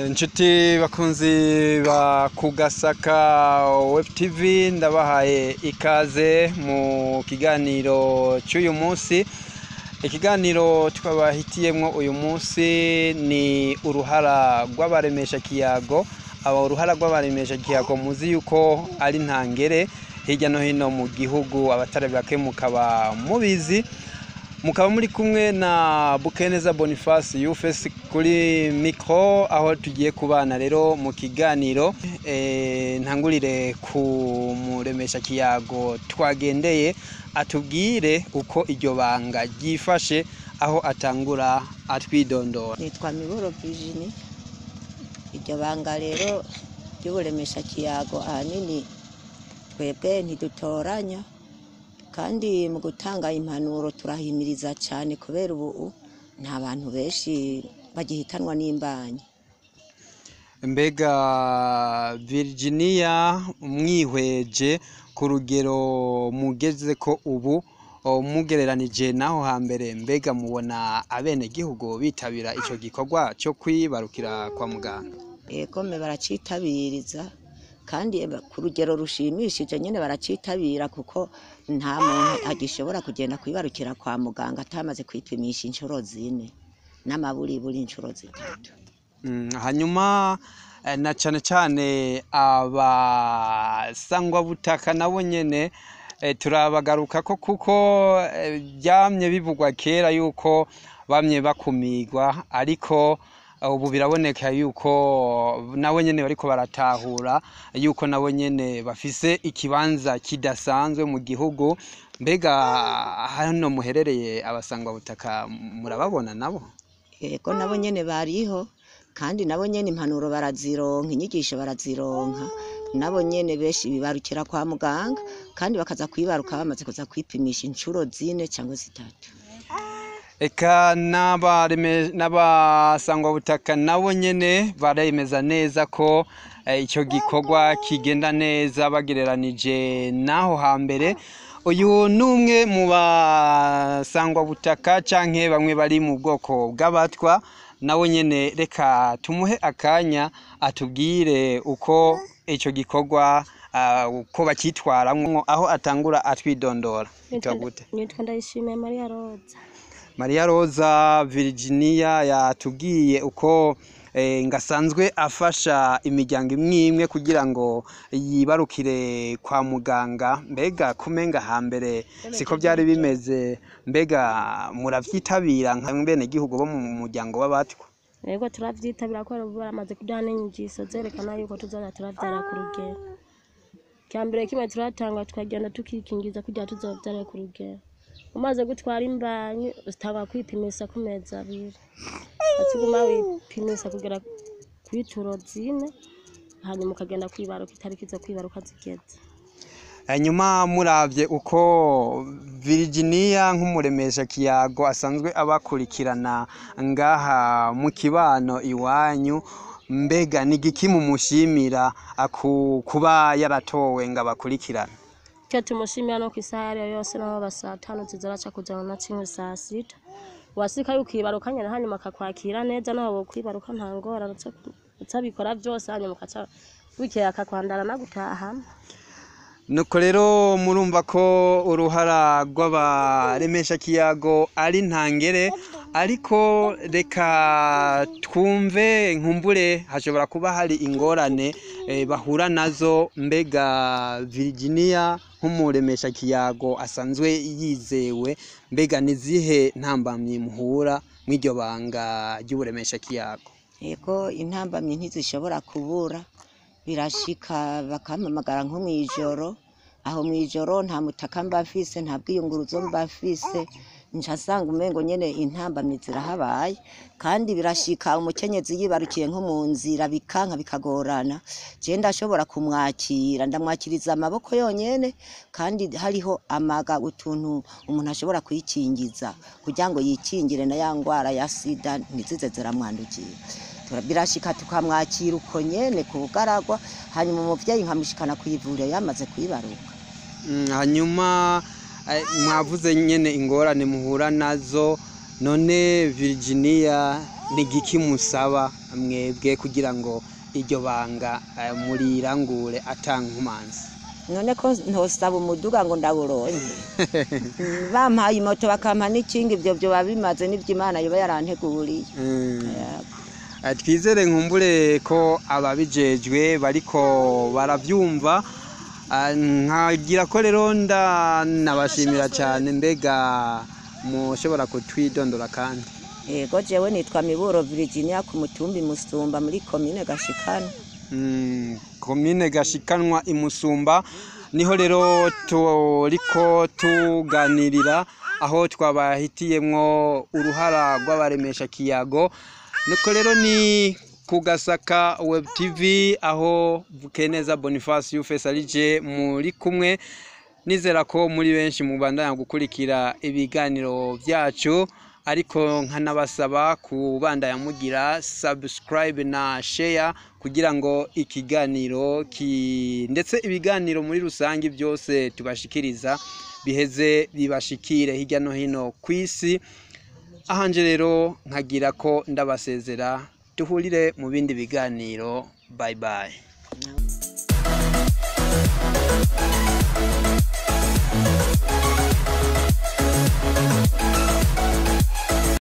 Inshuti bakunzi ba Kugasaka Web TV ndabahaye ikaze mu kiganiro cy'uyu munsi. Ikiganiro twabahitiyemwo uyu munsi ni uruhara rw'abaremesha kiyago. Uruhara rw'abaremesha kiyago muzi yuko ari ntangere hirya no hino mu gihugu, abatari bake mukaba mubizi. Mukaba muri kumwe na Bukeneza Boniface Yufesi kuri micro, aho tugiye kubana rero mu kiganiro. Ntangurire ku muremesha kiyago twagendeye atubwire uko iryo banga ryifashe, aho atangura atwidondora. Nitwa Miburo Virginie. Iryo banga rero ry'uburemesha kiyago ahanini twebwe ntidutoranya, kandi mu gutanga impanuro turahimiriza cyane kubera ubu nta bantu benshi bagihitanwa n'imbanyi. Mbega Virginia, mwihweje ku rugero mugeze ko ubu mugereranije naho hambere, mbega mubona abene gihugu bitabira ico gikorwa cyo kwibarukira kwa muganga? Yego baracitabiriza, kandi ku rugero rushimishije nyene baracitabira, kuko nta muntu agishobora kugenda kwibarukira kwa muganga atamaze kwipimisha inshuro 4 n'amaburiburi inshuro 3. Hanyuma na cane cane abasangwa butaka nabo nyene turabagaruka ko, kuko byamye bivugwa kera yuko bamye bakumigwa, ariko ubu biraboneka yuko nabo nyene bariko baratahura yuko nabo nyene bafise ikibanza kidasanzwe mu gihugu. Mbega hano muherereye abasangwa butaka murababona nabo? Yego nabo nyene bariho, kandi nabo nyene impanuro barazironka, inyigisho barazironka. Nabo nyene benshi bibarukira kwa muganga, kandi bakaza kwibaruka bamaze kuza kwipimisha inshuro 4 cyangwa 3. Eka n'abasangwa butaka nabo nyene baremeza neza ko icyo gikorwa kigenda neza bagereranije naho hambere. Uyu numwe mu basangwa butaka canke bamwe bari mu bwoko bw'abatwa, nawe nyene reka tumuhe akanya atubwire uko icyo gikorwa uko bakitwaramwo, aho atangura atwidondora. Nitwa Ndayishimiye Maria Roza. Maria Roza Virginia yatubwiye uko ngasanzwe afasha imiryango imwe kugira ngo yibarukire kwa muganga. Mbega kumenga hambere siko byari bimeze, mbega muravyitabira nka bene gihugu bo mu muryango w'abatwa? Yego turavyitabira, ko baramaze kuduha n'inyigisho zerekana yuko tuzaza turavyara ku rugero. Cyambere kimwe turatanga tukagenda tukikingiza kugira tuzovyara ku rugero. Umaze gutwara imbanyi utanga kwipimisa ku mezi 2, atuguma wipimisa kugera kuri turo 4, hanyuma ukagenda kwibaruka itariki zo kwibaruka zigeze. Hanyuma muravye uko Virginia nk'umuremesha kiyago asanzwe abakurikirana ngaha mu kibano iwanyu, mbega nigiki mumushimira kuba yaratowe ngo abakurikirana? Cyo tumushimira no kwisahari yose nabo basa 5 zizaraca kujana na 5 saa 6. Wasika yukibaruka nyene hanyuma akakwakira neza, naho kwibaruka nta ngora utabikora byose, hanyuma ukaca wikeye akakwandara na gutaha. Nuko rero murumva ko uruhara rw'abaremesha kiyago ari ntangere, ariko reka twumve nkumbure hashobora kuba hari ingorane bahura nazo. Mbega Virginia nk'umuremesha kiyago asanzwe yizewe, mbega nizihe ntambamye muhura mw'iryo banga ry'uburemesha kiyago? Yego intambamye ntizishobora kubura. Birashika bakampamagara nko mwijoro, aho mwijoro nta mutaka mbafise, nta bwiyunguruzo mbafise, ncasanga umengo nyene intambamye zirahabaye. Kandi birashika umukenyezi yibarukiye nko mu nzira bikanka bikagorana, je ndashobora kumwakira, ndamwakiriza amaboko yonyene, kandi hariho amaga utuntu umuntu ashobora kwikingiza kugira ngo yikingire na ya ngwara ya sida ntizize ziramwandukira. Birashika tukamwakira uko nyene ku bugaragwa, hanyuma umuvyeyi nkamushikana kwivuriro yamaze kwibaruka. Hanyuma mwavuze nyene ingorane muhura nazo, none Virginia ni igiki musaba mwebwe kugira ngo iryo banga murirangure atankumanzi? none ko ntosaba umuduga ngo ndawuronye bampaye imoto bakampa n'ikinga ibyo byo babimaze n'ibyo Imana yoba yaranteguriye. Twizere nkumbure ko ababijejwe bariko baravyumva, nkagira ko rero ndanabashimira cyane. Mbega mushobora kutwidondora kandi? Yego jewe nitwa Miburo Virginia ku mutumbi Musumba muri komine Gashikanwa. Komine Gashikanwa imusumba niho rero turiko tuganirira, aho twabahitiyemwo uruhara rw'abaremesha kiyago. Nuko rero ni ku Gasaka Web TV, aho Bukeneza Boniface Yufesa arije muri kumwe. Nizera ko muri benshi mubandanya gukurikira ibiganiro byacu, ariko nkanabasaba kubandanya mugira subscribe na share kugira ngo ikiganiro ndetse ibiganiro muri rusange byose tubashikiriza biheze bibashikire hirya no hino kw'isi. Ahanje rero nkagira ko ndabasezera, duhurire mu bindi biganiro. Bye bye.